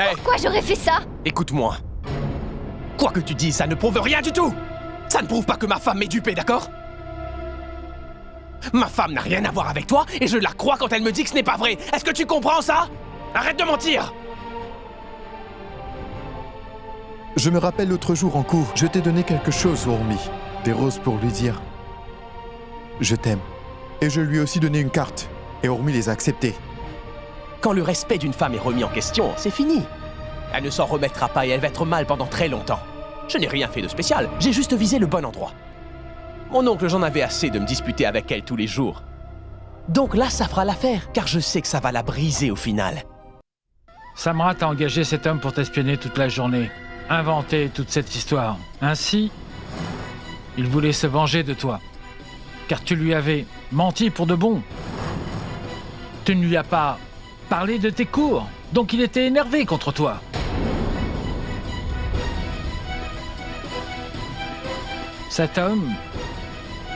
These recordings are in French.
Hey, Pourquoi j'aurais fait ça? écoute-moi. Quoi que tu dises, ça ne prouve rien du tout. Ça ne prouve pas que ma femme m'est dupée, d'accord? Ma femme n'a rien à voir avec toi et je la crois quand elle me dit que ce n'est pas vrai. Est-ce que tu comprends ça? Arrête de mentir! Je me rappelle l'autre jour en cours, je t'ai donné quelque chose, Urmi. Des roses pour lui dire « Je t'aime ». Et je lui ai aussi donné une carte. Et Urmi les a acceptées. Quand le respect d'une femme est remis en question, c'est fini. Elle ne s'en remettra pas et elle va être mal pendant très longtemps. Je n'ai rien fait de spécial, j'ai juste visé le bon endroit. Mon oncle, j'en avais assez de me disputer avec elle tous les jours. Donc là, ça fera l'affaire, car je sais que ça va la briser au final. Samrat a engagé cet homme pour t'espionner toute la journée, inventer toute cette histoire. Ainsi, il voulait se venger de toi, car tu lui avais menti pour de bon. Tu ne lui as pas parlé de tes cours, donc il était énervé contre toi. Cet homme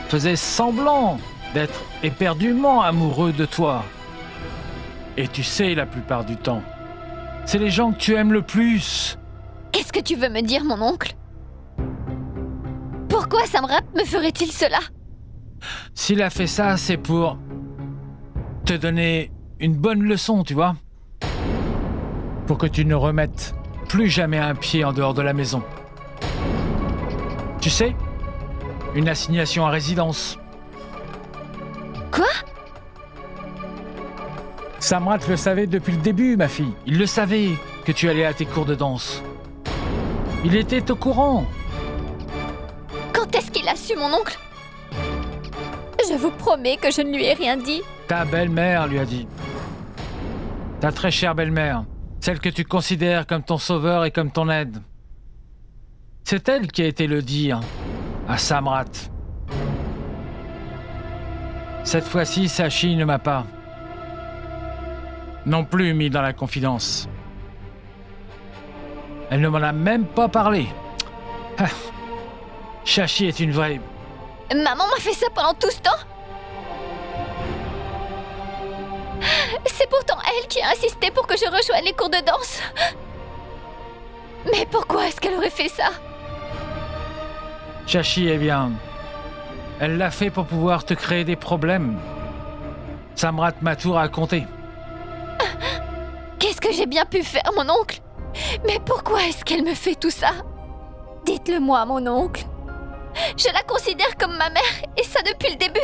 faisait semblant d'être éperdument amoureux de toi. Et tu sais, la plupart du temps, c'est les gens que tu aimes le plus. Qu'est-ce que tu veux me dire, mon oncle? Pourquoi Samrat me ferait-il cela? S'il a fait ça, c'est pour te donner une bonne leçon, tu vois? Pour que tu ne remettes plus jamais un pied en dehors de la maison. Tu sais, une assignation à résidence. Quoi? Samrat le savait depuis le début, ma fille. Il le savait que tu allais à tes cours de danse. Il était au courant. Quand est-ce qu'il a su, mon oncle? Je vous promets que je ne lui ai rien dit. Ta belle-mère lui a dit. Ta très chère belle-mère, celle que tu considères comme ton sauveur et comme ton aide. C'est elle qui a été le dire à Samrat. Cette fois-ci, Sachi ne m'a pas non plus mis dans la confidence. Elle ne m'en a même pas parlé. Ah. Sachi est une vraie... Maman m'a fait ça pendant tout ce temps? C'est pourtant elle qui a insisté pour que je rejoigne les cours de danse. Mais pourquoi est-ce qu'elle aurait fait ça? Sachi, eh bien, elle l'a fait pour pouvoir te créer des problèmes. Samrat m'a tout raconté. Qu'est-ce que j'ai bien pu faire, mon oncle? Mais pourquoi est-ce qu'elle me fait tout ça? Dites-le-moi, mon oncle. Je la considère comme ma mère, et ça depuis le début.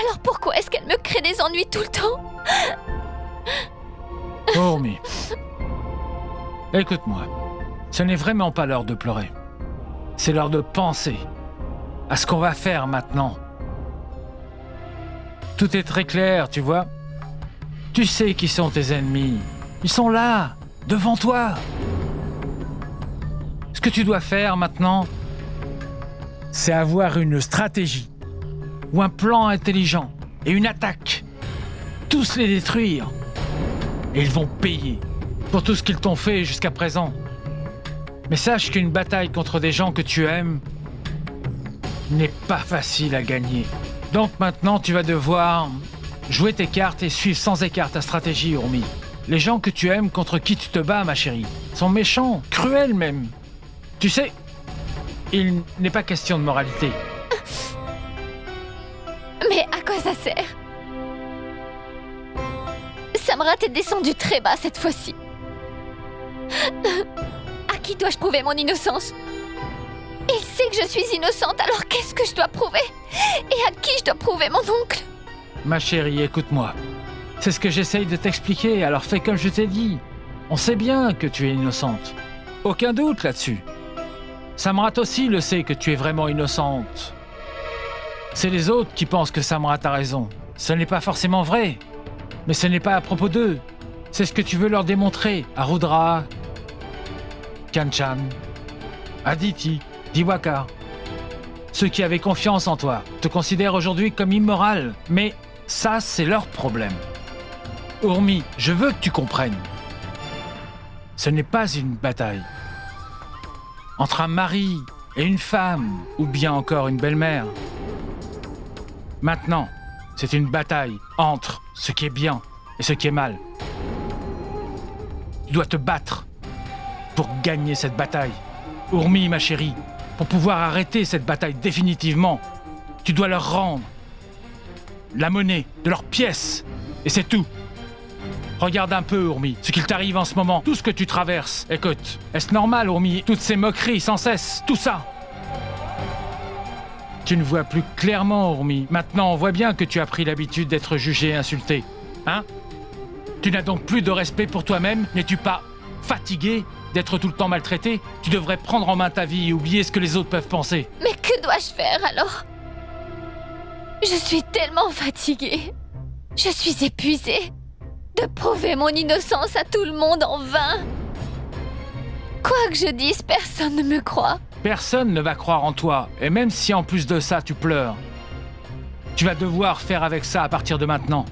Alors pourquoi est-ce qu'elle me crée des ennuis tout le temps? Urmi, écoute-moi. Ce n'est vraiment pas l'heure de pleurer. C'est l'heure de penser à ce qu'on va faire maintenant. Tout est très clair, tu vois. Tu sais qui sont tes ennemis. Ils sont là, devant toi. Ce que tu dois faire maintenant, c'est avoir une stratégie ou un plan intelligent et une attaque. Tous les détruire. Et ils vont payer pour tout ce qu'ils t'ont fait jusqu'à présent. Mais sache qu'une bataille contre des gens que tu aimes n'est pas facile à gagner. Donc maintenant, tu vas devoir jouer tes cartes et suivre sans écart ta stratégie, Urmi. Les gens que tu aimes contre qui tu te bats, ma chérie, sont méchants, cruels même. Tu sais, il n'est pas question de moralité. Mais à quoi ça sert? Samrat est descendu très bas cette fois-ci. À qui dois-je prouver mon innocence? Il sait que je suis innocente, alors qu'est-ce que je dois prouver? Et à qui je dois prouver, mon oncle? Ma chérie, écoute-moi. C'est ce que j'essaye de t'expliquer, alors fais comme je t'ai dit. On sait bien que tu es innocente. Aucun doute là-dessus. Samrat aussi le sait que tu es vraiment innocente. C'est les autres qui pensent que Samrat a raison. Ce n'est pas forcément vrai. Mais ce n'est pas à propos d'eux. C'est ce que tu veux leur démontrer à Rudra, Kanchan, Aditi, Diwakar. Ceux qui avaient confiance en toi te considèrent aujourd'hui comme immoral. Mais ça, c'est leur problème. Urmi, je veux que tu comprennes. Ce n'est pas une bataille entre un mari et une femme, ou bien encore une belle-mère. Maintenant, c'est une bataille entre ce qui est bien et ce qui est mal. Tu dois te battre pour gagner cette bataille. Urmi, ma chérie, pour pouvoir arrêter cette bataille définitivement, tu dois leur rendre la monnaie de leurs pièces. Et c'est tout. Regarde un peu, Urmi, ce qu'il t'arrive en ce moment, tout ce que tu traverses. Écoute, est-ce normal, Urmi, toutes ces moqueries sans cesse, tout ça? Tu ne vois plus clairement, Urmi. Maintenant, on voit bien que tu as pris l'habitude d'être jugé et insulté. Hein? Tu n'as donc plus de respect pour toi-même? N'es-tu pas fatigué d'être tout le temps maltraité? Tu devrais prendre en main ta vie et oublier ce que les autres peuvent penser. Mais que dois-je faire alors? Je suis tellement fatiguée. Je suis épuisée de prouver mon innocence à tout le monde en vain. Quoi que je dise, personne ne me croit. Personne ne va croire en toi, et même si en plus de ça tu pleures, tu vas devoir faire avec ça à partir de maintenant.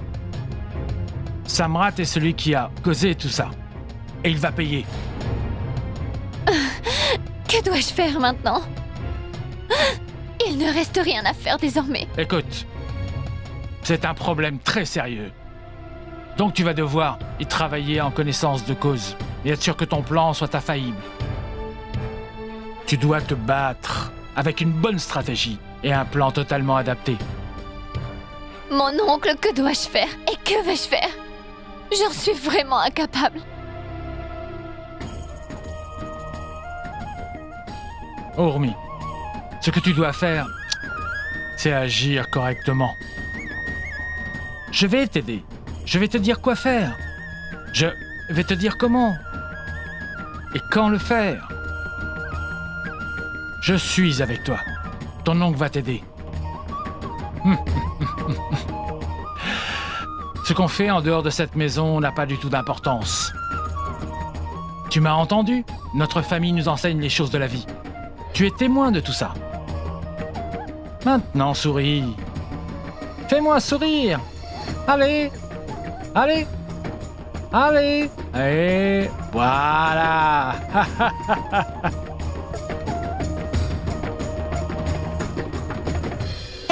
Samrat est celui qui a causé tout ça, et il va payer. Que dois-je faire maintenant? Il ne reste rien à faire désormais. Écoute, c'est un problème très sérieux. Donc tu vas devoir y travailler en connaissance de cause, et être sûr que ton plan soit infaillible. Tu dois te battre avec une bonne stratégie et un plan totalement adapté. Mon oncle, que dois-je faire? Et que vais-je faire? J'en suis vraiment incapable. Urmi, ce que tu dois faire, c'est agir correctement. Je vais t'aider. Je vais te dire quoi faire. Je vais te dire comment. Et quand le faire. Je suis avec toi. Ton oncle va t'aider. Ce qu'on fait en dehors de cette maison n'a pas du tout d'importance. Tu m'as entendu? Notre famille nous enseigne les choses de la vie. Tu es témoin de tout ça. Maintenant, souris. Fais-moi sourire. Allez. Allez. Allez. Et voilà.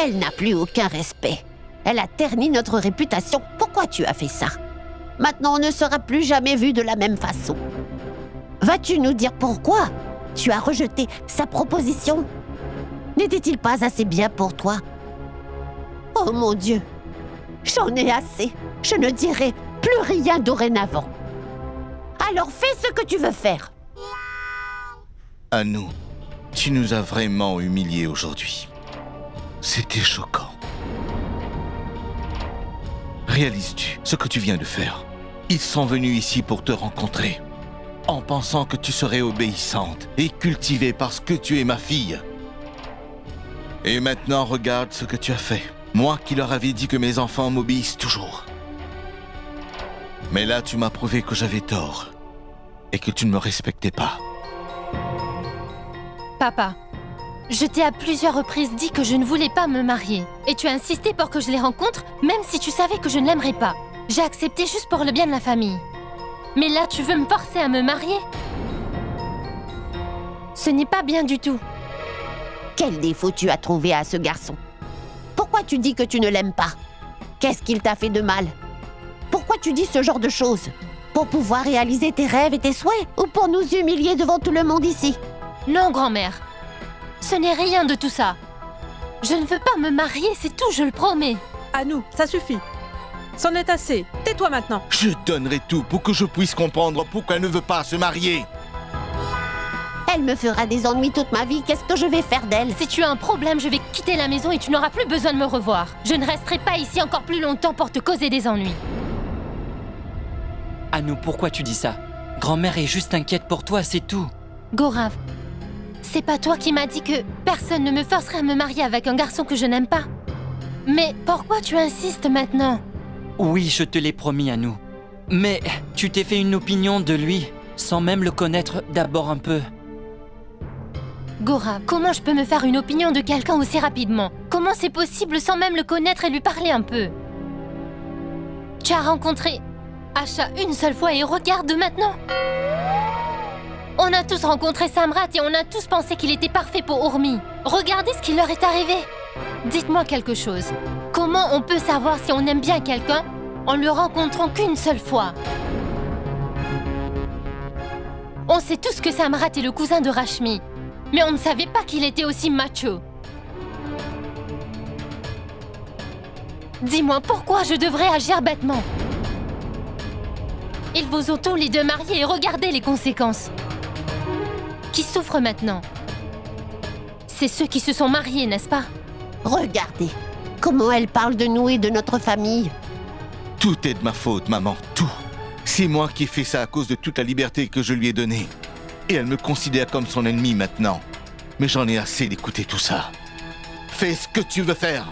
Elle n'a plus aucun respect. Elle a terni notre réputation. Pourquoi tu as fait ça? Maintenant, on ne sera plus jamais vu de la même façon. Vas-tu nous dire pourquoi tu as rejeté sa proposition? N'était-il pas assez bien pour toi? Oh mon Dieu! J'en ai assez. Je ne dirai plus rien dorénavant. Alors fais ce que tu veux faire. Anu, tu nous as vraiment humiliés aujourd'hui. C'était choquant. Réalises-tu ce que tu viens de faire? Ils sont venus ici pour te rencontrer, en pensant que tu serais obéissante et cultivée parce que tu es ma fille. Et maintenant, regarde ce que tu as fait. Moi qui leur avais dit que mes enfants m'obéissent toujours. Mais là, tu m'as prouvé que j'avais tort et que tu ne me respectais pas. Papa, je t'ai à plusieurs reprises dit que je ne voulais pas me marier. Et tu as insisté pour que je les rencontre, même si tu savais que je ne l'aimerais pas. J'ai accepté juste pour le bien de la famille. Mais là, tu veux me forcer à me marier? Ce n'est pas bien du tout. Quel défaut tu as trouvé à ce garçon? Pourquoi tu dis que tu ne l'aimes pas? Qu'est-ce qu'il t'a fait de mal? Pourquoi tu dis ce genre de choses? Pour pouvoir réaliser tes rêves et tes souhaits? Ou pour nous humilier devant tout le monde ici? Non, grand-mère. Ce n'est rien de tout ça. Je ne veux pas me marier, c'est tout, je le promets. Anu, ça suffit. C'en est assez. Tais-toi maintenant. Je donnerai tout pour que je puisse comprendre pourquoi elle ne veut pas se marier. Elle me fera des ennuis toute ma vie. Qu'est-ce que je vais faire d'elle? Si tu as un problème, je vais quitter la maison et tu n'auras plus besoin de me revoir. Je ne resterai pas ici encore plus longtemps pour te causer des ennuis. Anu, pourquoi tu dis ça? Grand-mère est juste inquiète pour toi, c'est tout. Gorav, c'est pas toi qui m'as dit que personne ne me forcerait à me marier avec un garçon que je n'aime pas? Mais pourquoi tu insistes maintenant? Oui, je te l'ai promis, Anu. Mais tu t'es fait une opinion de lui, sans même le connaître d'abord un peu. Gorav, comment je peux me faire une opinion de quelqu'un aussi rapidement? Comment c'est possible sans même le connaître et lui parler un peu? Tu as rencontré Asha une seule fois et regarde maintenant. On a tous rencontré Samrat et on a tous pensé qu'il était parfait pour Urmi. Regardez ce qui leur est arrivé. Dites-moi quelque chose. Comment on peut savoir si on aime bien quelqu'un en le rencontrant qu'une seule fois? On sait tous que Samrat est le cousin de Rashmi, mais on ne savait pas qu'il était aussi macho. Dis-moi pourquoi je devrais agir bêtement? Ils vous ont tous les deux mariés et regardez les conséquences. Qui souffre maintenant? C'est ceux qui se sont mariés, n'est-ce pas? Regardez, comment elle parle de nous et de notre famille. Tout est de ma faute, maman, tout. C'est moi qui ai fait ça à cause de toute la liberté que je lui ai donnée. Et elle me considère comme son ennemi maintenant. Mais j'en ai assez d'écouter tout ça. Fais ce que tu veux faire.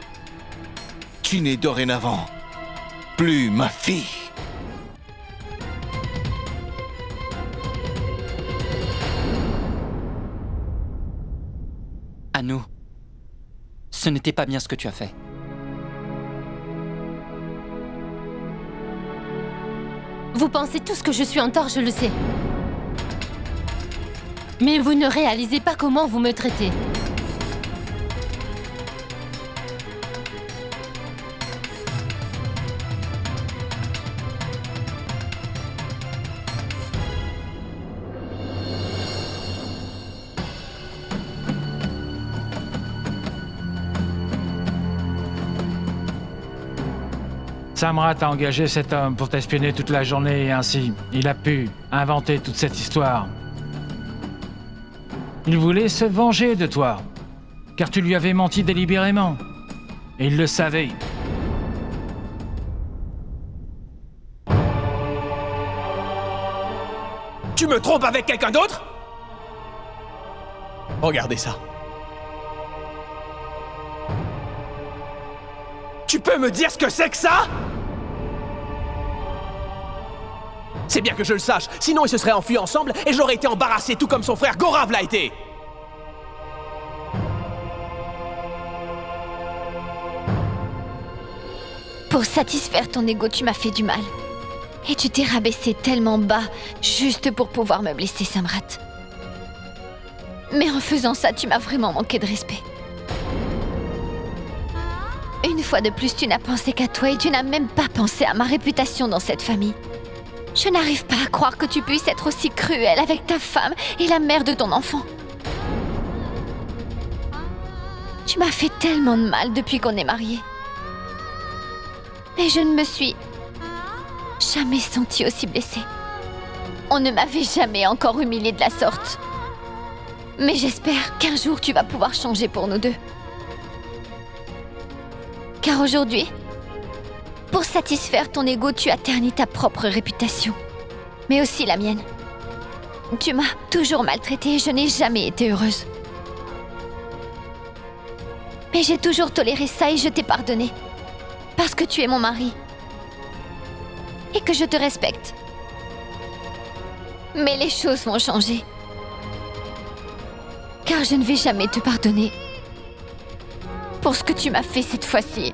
Tu n'es dorénavant plus ma fille. Anu, ce n'était pas bien ce que tu as fait. Vous pensez tous que je suis en tort, je le sais. Mais vous ne réalisez pas comment vous me traitez. Samrat a engagé cet homme pour t'espionner toute la journée et ainsi, il a pu inventer toute cette histoire. Il voulait se venger de toi, car tu lui avais menti délibérément. Et il le savait. Tu me trompes avec quelqu'un d'autre? Regardez ça. Tu peux me dire ce que c'est que ça? C'est bien que je le sache, sinon ils se seraient enfuis ensemble et j'aurais été embarrassé tout comme son frère Gaurav l'a été. Pour satisfaire ton ego, tu m'as fait du mal. Et tu t'es rabaissé tellement bas, juste pour pouvoir me blesser, Samrat. Mais en faisant ça, tu m'as vraiment manqué de respect. Une fois de plus, tu n'as pensé qu'à toi et tu n'as même pas pensé à ma réputation dans cette famille. Je n'arrive pas à croire que tu puisses être aussi cruel avec ta femme et la mère de ton enfant. Tu m'as fait tellement de mal depuis qu'on est mariés. Mais je ne me suis jamais sentie aussi blessée. On ne m'avait jamais encore humiliée de la sorte. Mais j'espère qu'un jour tu vas pouvoir changer pour nous deux. Car aujourd'hui, pour satisfaire ton ego, tu as terni ta propre réputation. Mais aussi la mienne. Tu m'as toujours maltraitée et je n'ai jamais été heureuse. Mais j'ai toujours toléré ça et je t'ai pardonné. Parce que tu es mon mari. Et que je te respecte. Mais les choses vont changer. Car je ne vais jamais te pardonner. Pour ce que tu m'as fait cette fois-ci.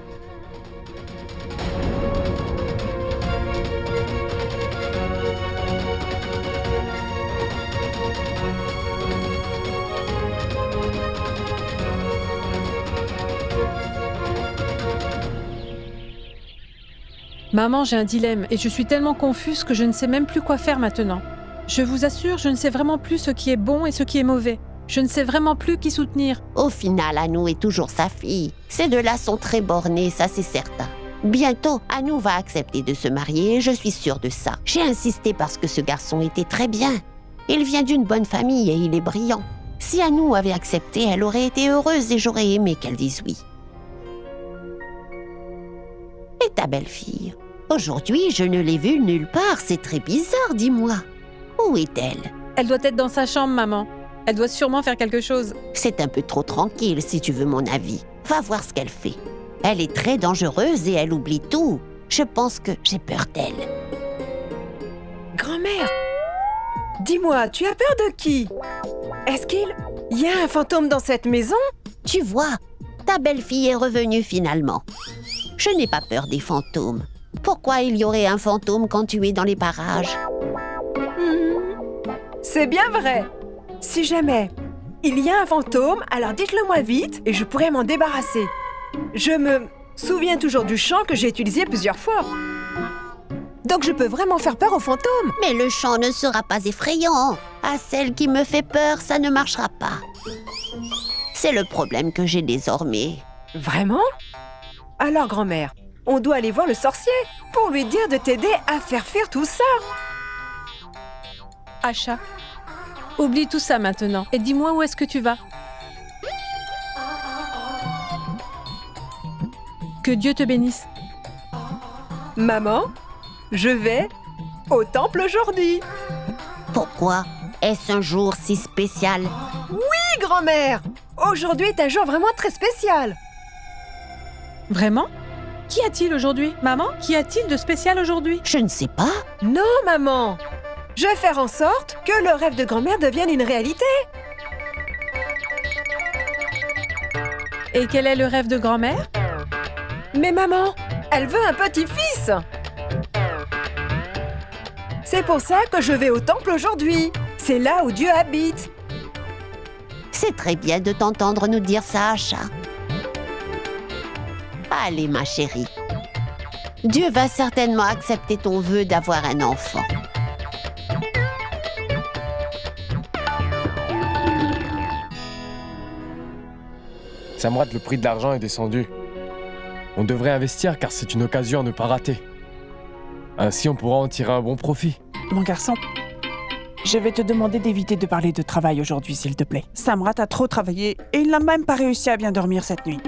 Maman, j'ai un dilemme et je suis tellement confuse que je ne sais même plus quoi faire maintenant. Je vous assure, je ne sais vraiment plus ce qui est bon et ce qui est mauvais. Je ne sais vraiment plus qui soutenir. Au final, Anu est toujours sa fille. Ces deux-là sont très bornés, ça c'est certain. Bientôt, Anu va accepter de se marier et je suis sûre de ça. J'ai insisté parce que ce garçon était très bien. Il vient d'une bonne famille et il est brillant. Si Anu avait accepté, elle aurait été heureuse et j'aurais aimé qu'elle dise oui. Et ta belle-fille? Aujourd'hui, je ne l'ai vue nulle part, c'est très bizarre, dis-moi. Où est-elle? Elle doit être dans sa chambre, maman. Elle doit sûrement faire quelque chose. C'est un peu trop tranquille, si tu veux mon avis. Va voir ce qu'elle fait. Elle est très dangereuse et elle oublie tout. Je pense que j'ai peur d'elle. Grand-mère, dis-moi, tu as peur de qui? Est-ce qu'il y a un fantôme dans cette maison? Tu vois, ta belle-fille est revenue finalement. Je n'ai pas peur des fantômes. Pourquoi il y aurait un fantôme quand tu es dans les parages? C'est bien vrai. Si jamais il y a un fantôme, alors dites-le moi vite et je pourrai m'en débarrasser. Je me souviens toujours du chant que j'ai utilisé plusieurs fois. Donc je peux vraiment faire peur aux fantômes. Mais le chant ne sera pas effrayant. À celle qui me fait peur, ça ne marchera pas. C'est le problème que j'ai désormais. Vraiment? Alors, grand-mère, on doit aller voir le sorcier pour lui dire de t'aider à faire fuir tout ça. Asha, oublie tout ça maintenant et dis-moi où est-ce que tu vas. Que Dieu te bénisse. Maman, je vais au temple aujourd'hui. Pourquoi? Est-ce un jour si spécial? Oui, grand-mère! Aujourd'hui est un jour vraiment très spécial. Vraiment? Qu'y a-t-il aujourd'hui? Maman, qu'y a-t-il de spécial aujourd'hui? Je ne sais pas. Non, maman! Je vais faire en sorte que le rêve de grand-mère devienne une réalité. Et quel est le rêve de grand-mère? Mais maman, elle veut un petit-fils. C'est pour ça que je vais au temple aujourd'hui. C'est là où Dieu habite. C'est très bien de t'entendre nous dire ça, Asha. Allez, ma chérie. Dieu va certainement accepter ton vœu d'avoir un enfant. Samrat, le prix de l'argent est descendu. On devrait investir car c'est une occasion à ne pas rater. Ainsi, on pourra en tirer un bon profit. Mon garçon, je vais te demander d'éviter de parler de travail aujourd'hui, s'il te plaît. Samrat a trop travaillé et il n'a même pas réussi à bien dormir cette nuit.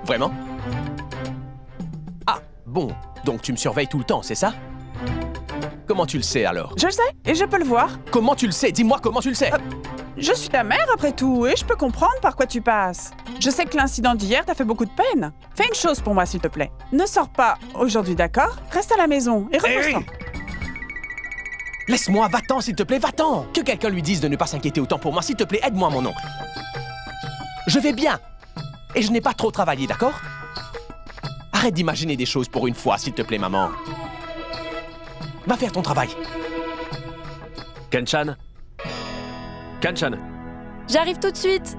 Vraiment? Ah, bon. Donc tu me surveilles tout le temps, c'est ça? Comment tu le sais alors? Je le sais et je peux le voir. Comment tu le sais? Dis-moi comment tu le sais? Je suis ta mère après tout et je peux comprendre par quoi tu passes. Je sais que l'incident d'hier t'a fait beaucoup de peine. Fais une chose pour moi, s'il te plaît. Ne sors pas aujourd'hui, d'accord? Reste à la maison et repose-toi. Laisse-moi, va-t'en s'il te plaît, va-t'en! Que quelqu'un lui dise de ne pas s'inquiéter autant pour moi, s'il te plaît, aide-moi mon oncle. Je vais bien. Et je n'ai pas trop travaillé, d'accord? Arrête d'imaginer des choses pour une fois, s'il te plaît, maman. Va faire ton travail. Kanchan? Kanchan? J'arrive tout de suite.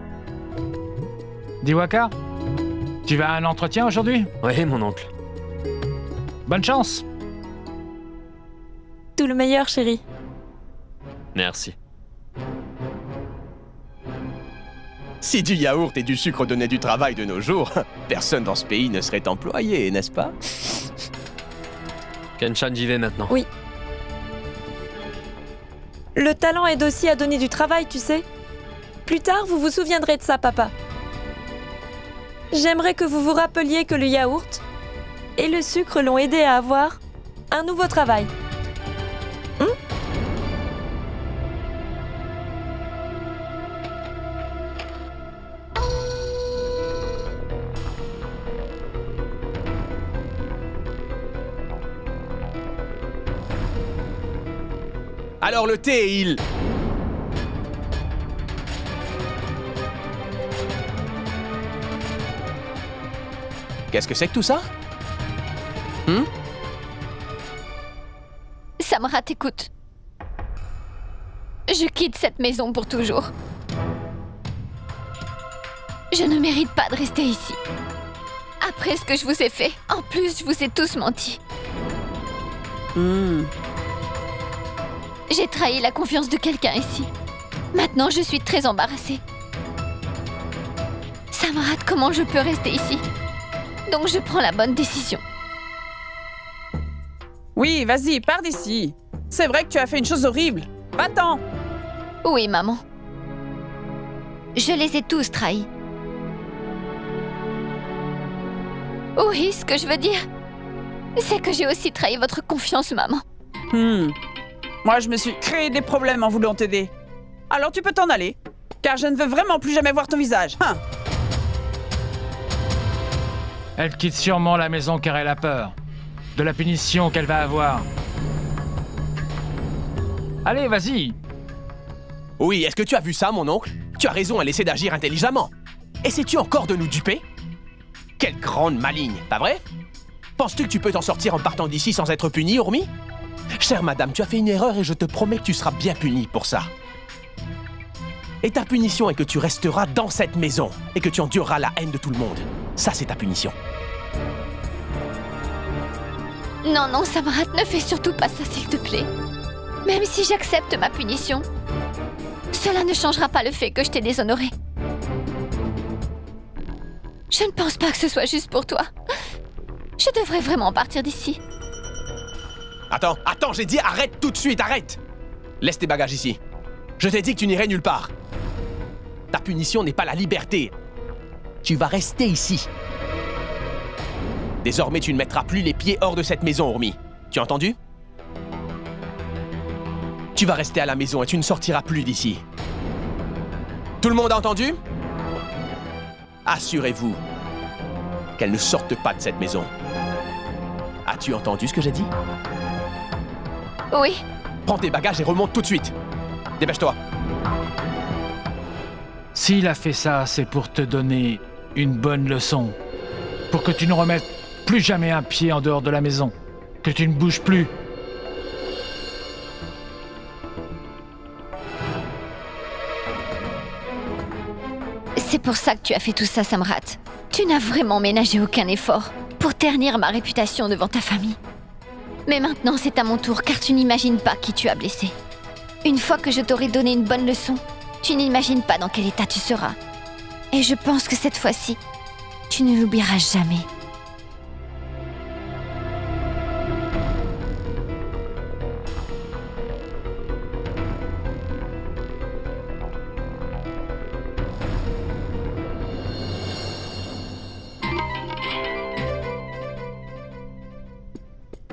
Diwakar, tu vas à un entretien aujourd'hui? Oui, mon oncle. Bonne chance. Tout le meilleur, chérie. Merci. Si du yaourt et du sucre donnaient du travail de nos jours, personne dans ce pays ne serait employé, n'est-ce pas? Kanchan, j'y vais maintenant. Oui. Le talent aide aussi à donner du travail, tu sais. Plus tard, vous vous souviendrez de ça, papa. J'aimerais que vous vous rappeliez que le yaourt et le sucre l'ont aidé à avoir un nouveau travail. Alors le thé, il... Qu'est-ce que c'est que tout ça? Samrat, écoute. Je quitte cette maison pour toujours. Je ne mérite pas de rester ici. Après ce que je vous ai fait, en plus, je vous ai tous menti. J'ai trahi la confiance de quelqu'un ici. Maintenant, je suis très embarrassée. Samrat, comment je peux rester ici? Donc je prends la bonne décision. Oui, vas-y, pars d'ici. C'est vrai que tu as fait une chose horrible. Va-t'en. Oui, maman. Je les ai tous trahis. Oui, ce que je veux dire, c'est que j'ai aussi trahi votre confiance, maman. Moi, je me suis créé des problèmes en voulant t'aider. Alors tu peux t'en aller, car je ne veux vraiment plus jamais voir ton visage. Elle quitte sûrement la maison car elle a peur de la punition qu'elle va avoir. Allez, vas-y. Oui, est-ce que tu as vu ça, mon oncle? Tu as raison, elle essaie d'agir intelligemment. Essaies-tu encore de nous duper? Quelle grande maligne, pas vrai? Penses-tu que tu peux t'en sortir en partant d'ici sans être puni, Urmi? Chère madame, tu as fait une erreur et je te promets que tu seras bien punie pour ça. Et ta punition est que tu resteras dans cette maison et que tu endureras la haine de tout le monde. Ça, c'est ta punition. Non, non, Samrat, ne fais surtout pas ça, s'il te plaît. Même si j'accepte ma punition, cela ne changera pas le fait que je t'ai déshonoré. Je ne pense pas que ce soit juste pour toi. Je devrais vraiment partir d'ici. Attends, j'ai dit arrête tout de suite, arrête! Laisse tes bagages ici. Je t'ai dit que tu n'irais nulle part. Ta punition n'est pas la liberté. Tu vas rester ici. Désormais, tu ne mettras plus les pieds hors de cette maison, Urmi. Tu as entendu? Tu vas rester à la maison et tu ne sortiras plus d'ici. Tout le monde a entendu? Assurez-vous qu'elle ne sorte pas de cette maison. As-tu entendu ce que j'ai dit? Oui. Prends tes bagages et remonte tout de suite. Dépêche-toi. S'il a fait ça, c'est pour te donner une bonne leçon. Pour que tu ne remettes plus jamais un pied en dehors de la maison. Que tu ne bouges plus. C'est pour ça que tu as fait tout ça, Samrat. Tu n'as vraiment ménagé aucun effort pour ternir ma réputation devant ta famille. Mais maintenant, c'est à mon tour, car tu n'imagines pas qui tu as blessé. Une fois que je t'aurai donné une bonne leçon, tu n'imagines pas dans quel état tu seras. Et je pense que cette fois-ci, tu ne l'oublieras jamais.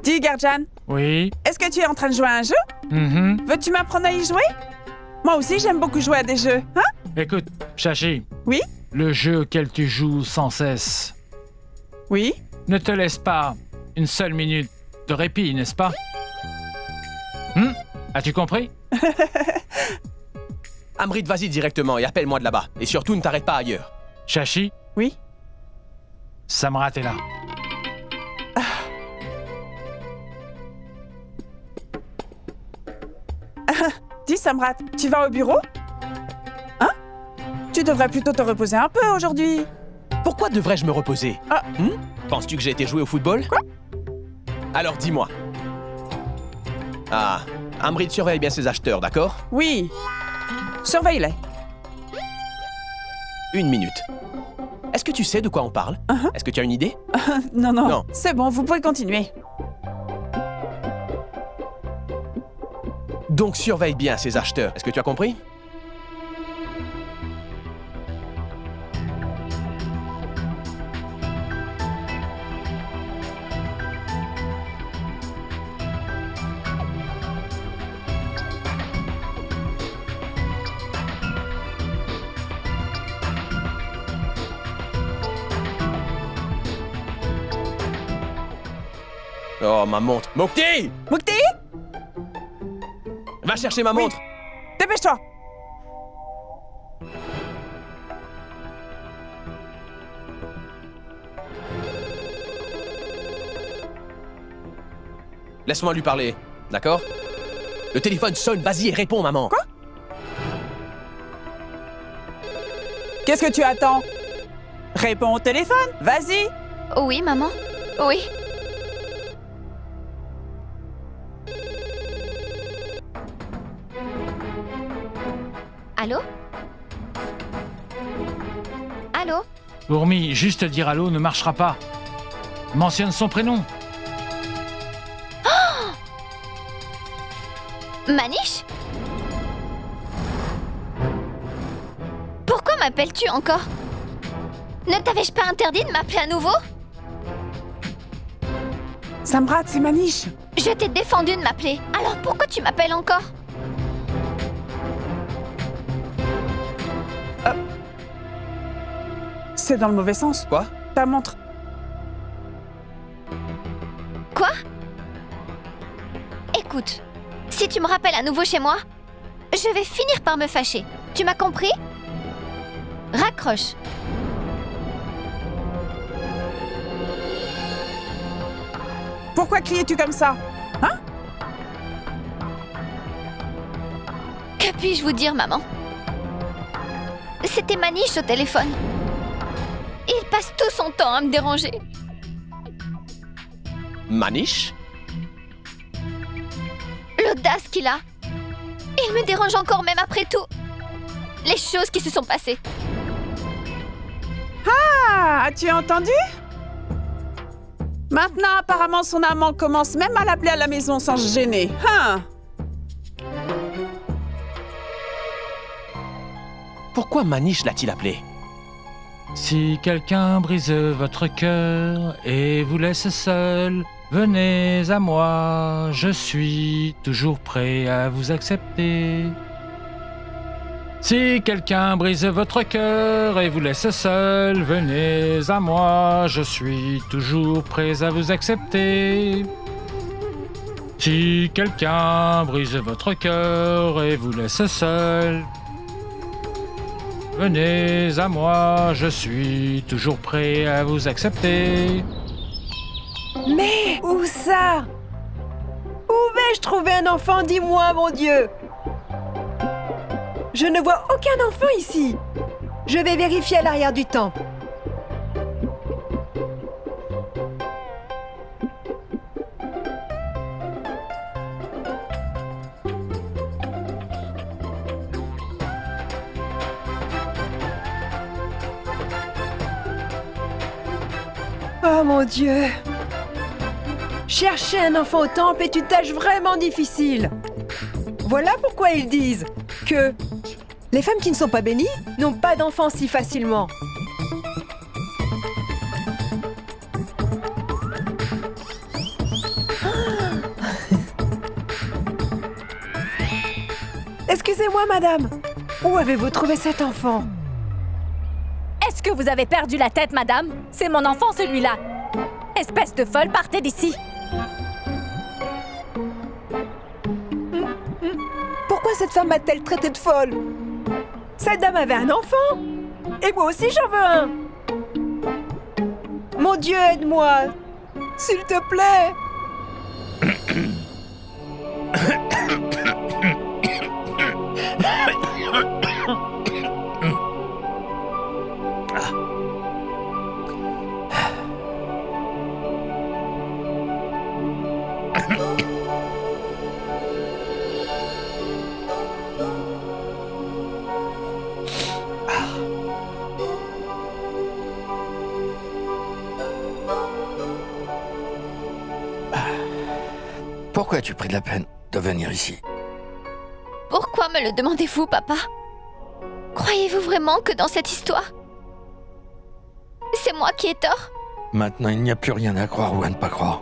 Dis, Gardjan, Oui. est-ce que tu es en train de jouer à un jeu? Veux-tu m'apprendre à y jouer? Moi aussi, j'aime beaucoup jouer à des jeux, hein? Écoute, Chachi. Oui? Le jeu auquel tu joues sans cesse. Oui? Ne te laisse pas une seule minute de répit, n'est-ce pas? As-tu compris? Amrit, vas-y directement et appelle-moi de là-bas. Et surtout, ne t'arrête pas ailleurs. Chachi? Oui? Samrat est là. Dis, Samrat, tu vas au bureau? Hein? Tu devrais plutôt te reposer un peu aujourd'hui. Pourquoi devrais-je me reposer? Ah. Penses-tu que j'ai été jouer au football? Quoi? Alors dis-moi. Ah, Amrit surveille bien ses acheteurs, d'accord? Oui. Surveille-les. Une minute. Est-ce que tu sais de quoi on parle? Est-ce que tu as une idée? Non. Non. C'est bon, vous pouvez continuer. Donc surveille bien ces acheteurs. Est-ce que tu as compris? Oh, ma montre. Moukti! Moukti? Va chercher ma montre. Dépêche-toi. Laisse-moi lui parler, d'accord? Le téléphone sonne, vas-y et réponds, maman. Quoi? Qu'est-ce que tu attends? Réponds au téléphone, vas-y. Oui, maman. Oui. Allô? Allô? Urmi, juste dire allô ne marchera pas. Mentionne son prénom. Manish? Pourquoi m'appelles-tu encore? Ne t'avais-je pas interdit de m'appeler à nouveau? Samrat, c'est Manish. Je t'ai défendu de m'appeler, alors pourquoi tu m'appelles encore? C'est dans le mauvais sens. Quoi? Ta montre. Quoi? Écoute, si tu me rappelles à nouveau chez moi, je vais finir par me fâcher. Tu m'as compris? Raccroche. Pourquoi criais-tu comme ça? Hein? Que puis-je vous dire, maman? C'était Manish au téléphone. Il passe tout son temps à me déranger. Manish? Le l'audace qu'il a. Et il me dérange encore même après tout. Les choses qui se sont passées. Ah, as-tu entendu? Maintenant, apparemment, son amant commence même à l'appeler à la maison sans se gêner. Hein? Pourquoi Manish l'a-t-il appelé? Si quelqu'un brise votre cœur et vous laisse seul, venez à moi, je suis toujours prêt à vous accepter. Si quelqu'un brise votre cœur et vous laisse seul, venez à moi, je suis toujours prêt à vous accepter. Si quelqu'un brise votre cœur et vous laisse seul, venez à moi, je suis toujours prêt à vous accepter. Mais où ça? Où vais-je trouver un enfant, dis-moi, mon Dieu? Je ne vois aucun enfant ici. Je vais vérifier à l'arrière du temple. Oh mon Dieu! Chercher un enfant au temple est une tâche vraiment difficile. Voilà pourquoi ils disent que les femmes qui ne sont pas bénies n'ont pas d'enfants si facilement. Excusez-moi, madame. Où avez-vous trouvé cet enfant? Est-ce que vous avez perdu la tête, madame? C'est mon enfant, celui-là. Espèce de folle, partez d'ici. Pourquoi cette femme m'a-t-elle traité de folle? Cette dame avait un enfant. Et moi aussi, j'en veux un. Mon Dieu, aide-moi. S'il te plaît. Pourquoi as-tu pris de la peine de venir ici? Pourquoi me le demandez-vous, papa? Croyez-vous vraiment que dans cette histoire, c'est moi qui ai tort? Maintenant, il n'y a plus rien à croire ou à ne pas croire.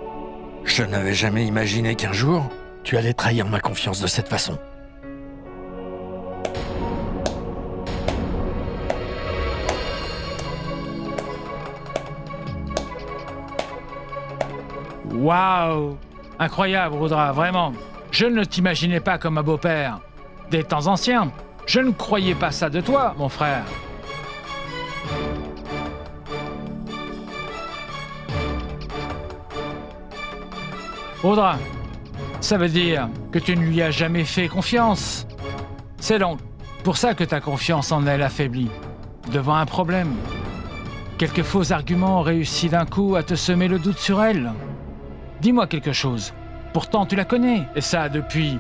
Je n'avais jamais imaginé qu'un jour, tu allais trahir ma confiance de cette façon. Waouh! Incroyable, Rudra, vraiment. Je ne t'imaginais pas comme un beau-père. Des temps anciens. Je ne croyais pas ça de toi, mon frère. Rudra, ça veut dire que tu ne lui as jamais fait confiance. C'est donc pour ça que ta confiance en elle affaiblit. Devant un problème. Quelques faux arguments ont réussi d'un coup à te semer le doute sur elle. Dis-moi quelque chose. Pourtant, tu la connais. Et ça depuis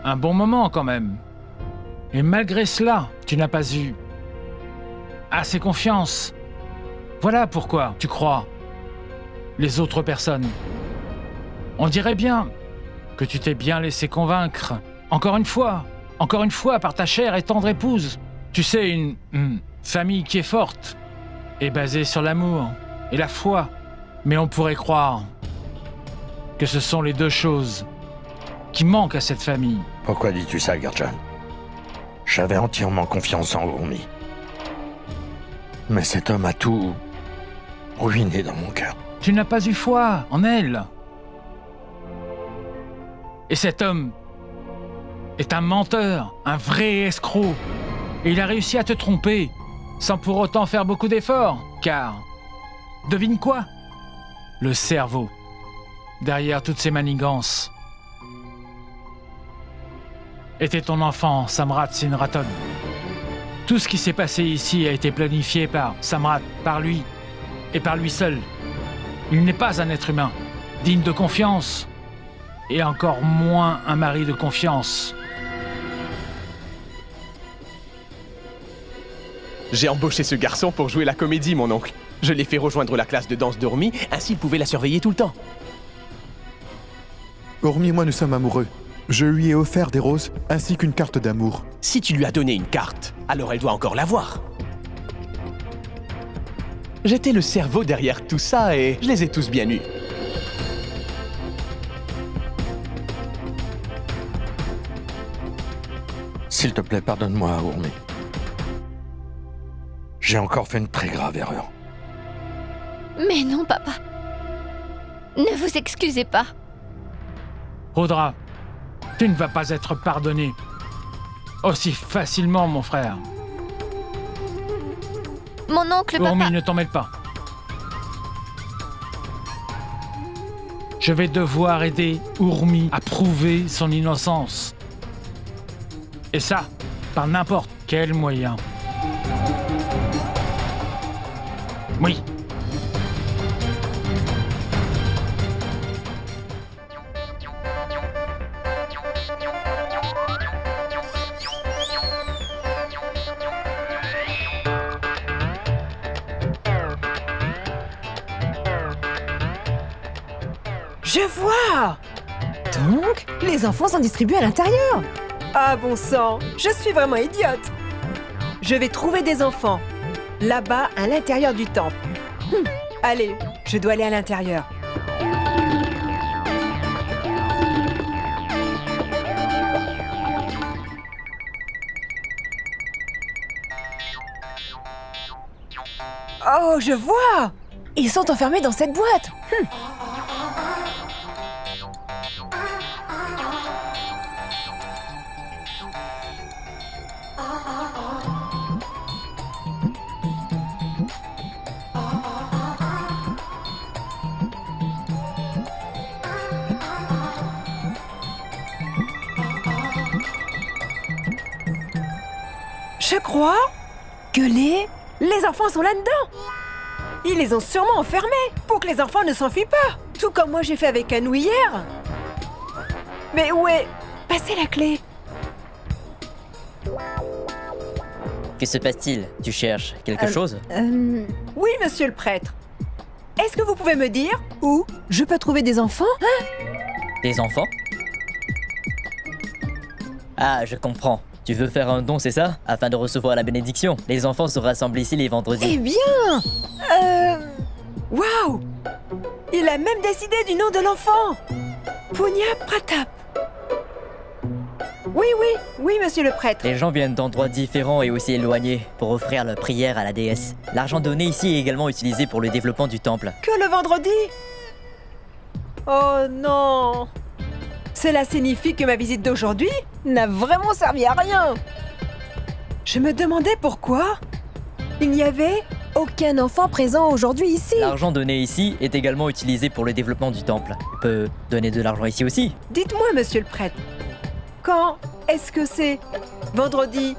un bon moment quand même. Et malgré cela, tu n'as pas eu assez confiance. Voilà pourquoi tu crois les autres personnes. On dirait bien que tu t'es bien laissé convaincre. Encore une fois par ta chère et tendre épouse. Tu sais, une famille qui est forte est basée sur l'amour et la foi. Mais on pourrait croire que ce sont les deux choses qui manquent à cette famille. Pourquoi dis-tu ça, Gurjan? J'avais entièrement confiance en Urmi. Mais cet homme a tout ruiné dans mon cœur. Tu n'as pas eu foi en elle. Et cet homme est un menteur, un vrai escroc. Et il a réussi à te tromper, sans pour autant faire beaucoup d'efforts. Car, devine quoi? Le cerveau. Derrière toutes ces manigances, était ton enfant, Samrat Sinraton. Tout ce qui s'est passé ici a été planifié par Samrat, par lui, et par lui seul. Il n'est pas un être humain, digne de confiance. et encore moins un mari de confiance. J'ai embauché ce garçon pour jouer la comédie, mon oncle. Je l'ai fait rejoindre la classe de danse d'Ormi, ainsi il pouvait la surveiller tout le temps. Ormi et moi, nous sommes amoureux. Je lui ai offert des roses ainsi qu'une carte d'amour. Si tu lui as donné une carte, alors elle doit encore l'avoir. J'étais le cerveau derrière tout ça et je les ai tous bien eus. S'il te plaît, pardonne-moi, Ormi. J'ai encore fait une très grave erreur. Mais non, papa. Ne vous excusez pas. Rudra, tu ne vas pas être pardonné aussi facilement, mon frère. Mon oncle, papa... Ormi, ne t'en mêle pas. Je vais devoir aider Ormi à prouver son innocence. Et ça, par n'importe quel moyen. Oui. Je vois! Donc, les enfants sont distribués à l'intérieur. Ah bon sang, je suis vraiment idiote. Je vais trouver des enfants, là-bas, à l'intérieur du temple. Allez, je dois aller à l'intérieur. Oh, je vois! Ils sont enfermés dans cette boîte. Je crois que les enfants sont là-dedans. Ils les ont sûrement enfermés pour que les enfants ne s'enfuient pas. Tout comme moi j'ai fait avec Anou hier. Mais où est... Passez la clé. Que se passe-t-il? Tu cherches quelque chose? Oui, monsieur le prêtre. Est-ce que vous pouvez me dire où je peux trouver des enfants? Des enfants? Ah, je comprends. Tu veux faire un don, c'est ça? Afin de recevoir la bénédiction. Les enfants se rassemblent ici les vendredis. Eh bien... Waouh! Il a même décidé du nom de l'enfant. Punya Pratap. Oui, monsieur le prêtre. Les gens viennent d'endroits différents et aussi éloignés pour offrir leur prière à la déesse. L'argent donné ici est également utilisé pour le développement du temple. Que le vendredi? Oh non! Cela signifie que ma visite d'aujourd'hui n'a vraiment servi à rien. Je me demandais pourquoi il n'y avait aucun enfant présent aujourd'hui ici. L'argent donné ici est également utilisé pour le développement du temple. Tu peux donner de l'argent ici aussi. Dites-moi, monsieur le prêtre, quand est-ce que c'est vendredi?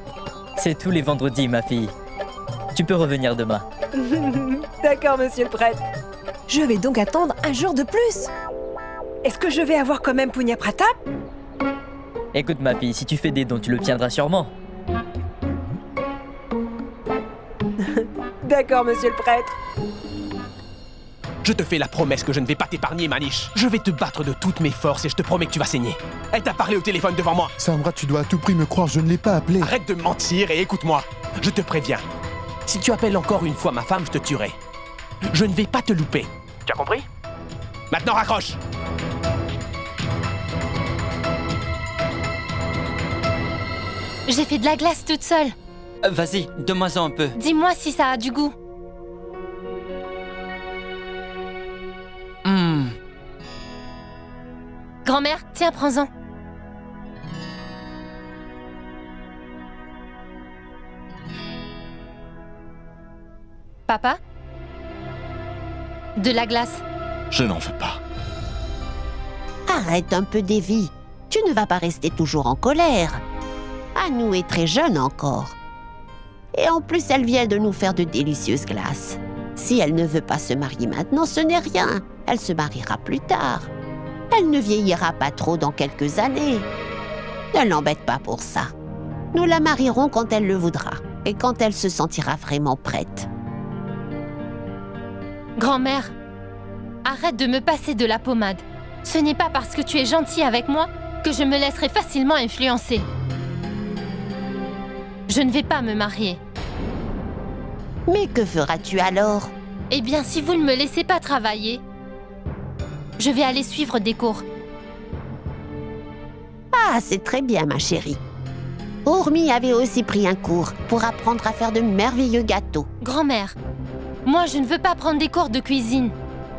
C'est tous les vendredis, ma fille. Tu peux revenir demain. D'accord, monsieur le prêtre. Je vais donc attendre un jour de plus. Est-ce que je vais avoir quand même Punya Pratap? Écoute, ma fille, si tu fais des dons, tu l'obtiendras sûrement. D'accord, monsieur le prêtre. Je te fais la promesse que je ne vais pas t'épargner, Manish. Je vais te battre de toutes mes forces et je te promets que tu vas saigner. Elle t'a parlé au téléphone devant moi. Samra, tu dois à tout prix me croire, je ne l'ai pas appelée. Arrête de mentir et écoute-moi. Je te préviens. Si tu appelles encore une fois ma femme, je te tuerai. Je ne vais pas te louper. Tu as compris? Maintenant, raccroche! J'ai fait de la glace toute seule. Vas-y, donne-moi-en un peu. Dis-moi si ça a du goût. Grand-mère, tiens, prends-en. Papa? De la glace. Je n'en veux pas. Arrête un peu, Davy. Tu ne vas pas rester toujours en colère. Anou est très jeune encore. Et en plus, elle vient de nous faire de délicieuses glaces. Si elle ne veut pas se marier maintenant, ce n'est rien. Elle se mariera plus tard. Elle ne vieillira pas trop dans quelques années. Ne l'embête pas pour ça. Nous la marierons quand elle le voudra et quand elle se sentira vraiment prête. Grand-mère, arrête de me passer de la pommade. Ce n'est pas parce que tu es gentille avec moi que je me laisserai facilement influencer. Je ne vais pas me marier. Mais que feras-tu alors? Eh bien, si vous ne me laissez pas travailler, je vais aller suivre des cours. Ah, c'est très bien, ma chérie. Urmi avait aussi pris un cours pour apprendre à faire de merveilleux gâteaux. Grand-mère, moi je ne veux pas prendre des cours de cuisine.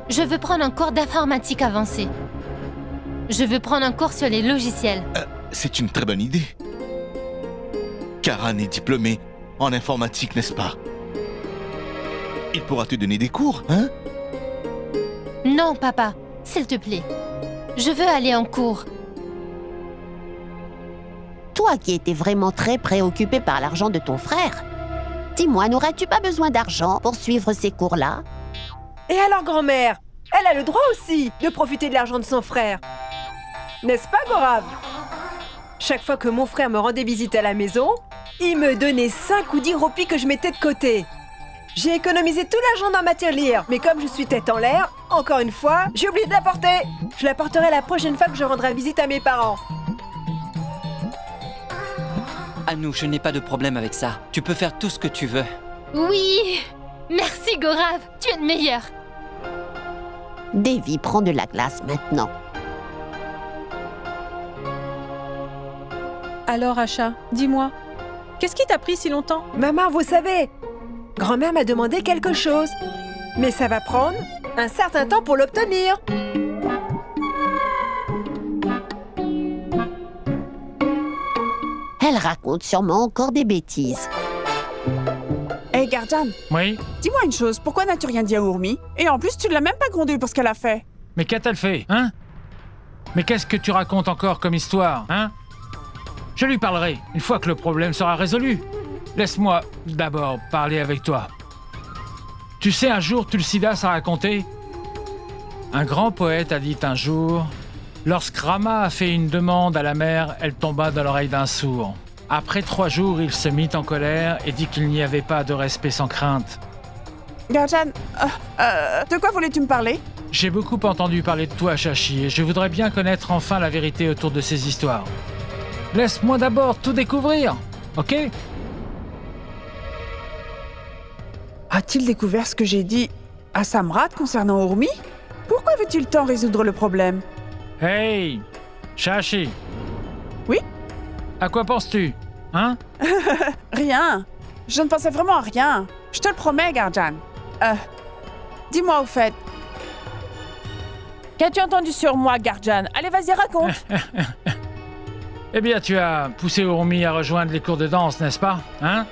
Je veux prendre un cours d'informatique avancée. Je veux prendre un cours sur les logiciels. C'est une très bonne idée. Karan est diplômé en informatique, n'est-ce pas? Il pourra te donner des cours, hein? Non, papa, s'il te plaît. Je veux aller en cours. Toi qui étais vraiment très préoccupée par l'argent de ton frère, dis-moi, n'auras-tu pas besoin d'argent pour suivre ces cours-là? Et alors, grand-mère, elle a le droit aussi de profiter de l'argent de son frère. N'est-ce pas, Gorav? Chaque fois que mon frère me rendait visite à la maison, il me donnait 5 ou 10 roupies que je mettais de côté. J'ai économisé tout l'argent dans ma tirelire, mais comme je suis tête en l'air, encore une fois, j'ai oublié de l'apporter. Je l'apporterai la prochaine fois que je rendrai visite à mes parents. Anou, je n'ai pas de problème avec ça. Tu peux faire tout ce que tu veux. Oui! Merci, Gorav, tu es le meilleur. Devi prend de la glace maintenant. Alors, Asha, dis-moi, qu'est-ce qui t'a pris si longtemps? Maman, vous savez, grand-mère m'a demandé quelque chose, mais ça va prendre un certain temps pour l'obtenir. Elle raconte sûrement encore des bêtises. Hé, Garjan. Oui? Dis-moi une chose, pourquoi n'as-tu rien dit à Urmi? Et en plus, tu ne l'as même pas grondée pour ce qu'elle a fait. Mais qu'a-t-elle fait, hein? Mais qu'est-ce que tu racontes encore comme histoire, hein? Je lui parlerai une fois que le problème sera résolu. Laisse-moi d'abord parler avec toi. Tu sais, un jour, Tulsidas a raconté. Un grand poète a dit un jour, lorsque Rama a fait une demande à la mère, elle tomba dans l'oreille d'un sourd. Après 3 jours, il se mit en colère et dit qu'il n'y avait pas de respect sans crainte. Garjan, de quoi voulais-tu me parler? J'ai beaucoup entendu parler de toi, Shashi, et je voudrais bien connaître enfin la vérité autour de ces histoires. Laisse-moi d'abord tout découvrir, ok? A-t-il découvert ce que j'ai dit à Samrat concernant Urmi? Pourquoi veut-il tant résoudre le problème? Hey, Shashi. Oui? À quoi penses-tu, hein? Rien. Je ne pensais vraiment à rien. Je te le promets, Garjan. Dis-moi au fait. Qu'as-tu entendu sur moi, Garjan? Allez, vas-y, raconte. Eh bien, tu as poussé Urmi à rejoindre les cours de danse, n'est-ce pas, hein?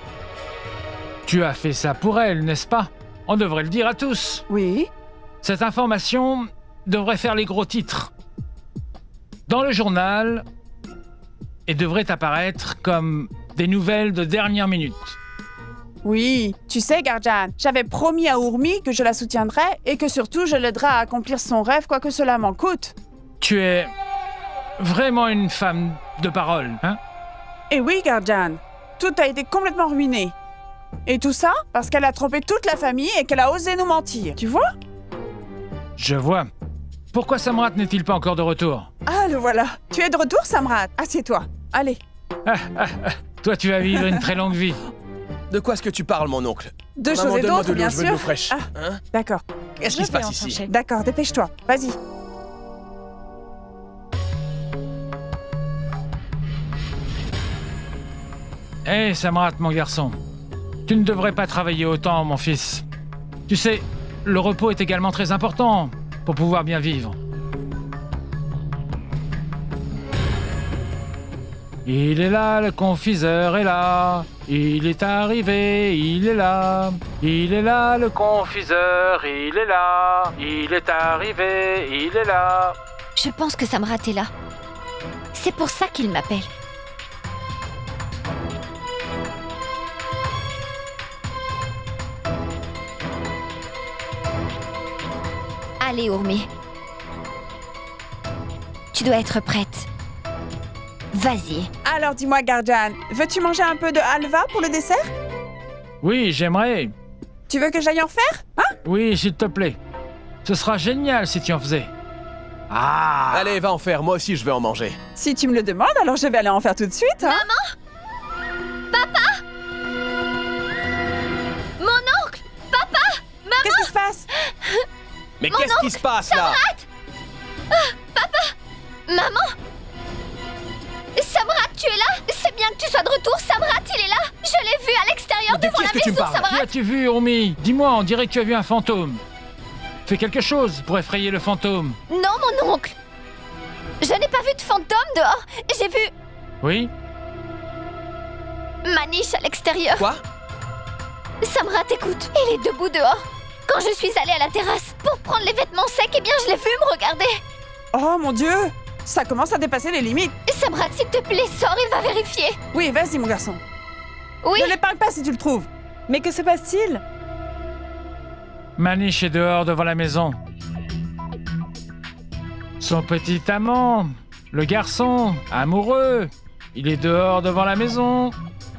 Tu as fait ça pour elle, n'est-ce pas? On devrait le dire à tous. Oui. Cette information devrait faire les gros titres dans le journal et devrait apparaître comme des nouvelles de dernière minute. Oui, tu sais, Garjan, j'avais promis à Urmi que je la soutiendrais et que surtout je l'aiderais à accomplir son rêve, quoi que cela m'en coûte. Tu es vraiment une femme de parole, hein? Et oui, Garjan, tout a été complètement ruiné. Et tout ça parce qu'elle a trompé toute la famille et qu'elle a osé nous mentir, tu vois? Je vois. Pourquoi Samrat n'est-il pas encore de retour? Ah, le voilà. Tu es de retour, Samrat? Assieds-toi. Allez. Toi, tu vas vivre une très longue vie. De quoi est-ce que tu parles, mon oncle? De choses Maman, et donne-moi d'autres, de l'eau, bien je veux de sûr. l'eau fraîche. Hein? D'accord. Qu'est-ce qui se passe ici? D'accord, dépêche-toi. Vas-y. Hé, Samrat, mon garçon. Tu ne devrais pas travailler autant, mon fils. Tu sais, le repos est également très important pour pouvoir bien vivre. Il est là, le confiseur est là. Il est arrivé, il est là. Il est là, le confiseur, il est là. Il est arrivé, il est là. Je pense que Samrat est là. C'est pour ça qu'il m'appelle. Allez, Urmi. tu dois être prête. Vas-y. Alors dis-moi, Garjan, veux-tu manger un peu de halva pour le dessert? Oui, j'aimerais. Tu veux que j'aille en faire? Hein? Oui, s'il te plaît. Ce sera génial si tu en faisais. Ah! Allez, va en faire, moi aussi je vais en manger. Si tu me le demandes, alors je vais aller en faire tout de suite. Hein? Maman? Papa? Mon oncle? Papa? Maman? Qu'est-ce qui se passe? Mais Mon qu'est-ce qui oncle, se passe là? Papa? Maman? Samrat, tu es là? C'est bien que tu sois de retour, Samrat, il est là! Je l'ai vu à l'extérieur Mais de devant qui la est-ce que tu me maison, parles? Samrat! Qui as-tu vu, Urmi? Dis-moi, on dirait que tu as vu un fantôme. Fais quelque chose pour effrayer le fantôme. Non, mon oncle! Je n'ai pas vu de fantôme dehors, j'ai vu Oui? Manish à l'extérieur. Quoi? Samrat, écoute, il est debout dehors. Quand je suis allée à la terrasse pour prendre les vêtements secs, eh bien, je l'ai vu me regarder. Oh mon Dieu! Ça commence à dépasser les limites. Samrat, s'il te plaît, sors, il va vérifier. Oui, vas-y, mon garçon. Oui. Ne l'épargne pas si tu le trouves. Mais que se passe-t-il? Manish est dehors devant la maison. Son petit amant, le garçon, amoureux, il est dehors devant la maison.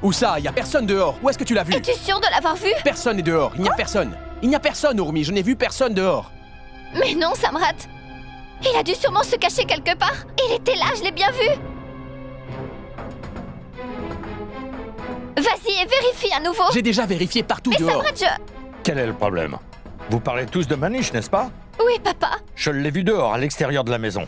Où ça? Y a personne dehors. Où est-ce que tu l'as vu? Es-tu sûr de l'avoir vu? Personne n'est dehors. Il n'y a personne. Il n'y a personne, Urmi. Je n'ai vu personne dehors. Mais non, Samrat. Il a dû sûrement se cacher quelque part. Il était là, je l'ai bien vu. Vas-y et vérifie à nouveau. J'ai déjà vérifié partout Mais dehors. Samrat, Quel est le problème? Vous parlez tous de Manish, n'est-ce pas? Oui, papa. Je l'ai vu dehors, à l'extérieur de la maison.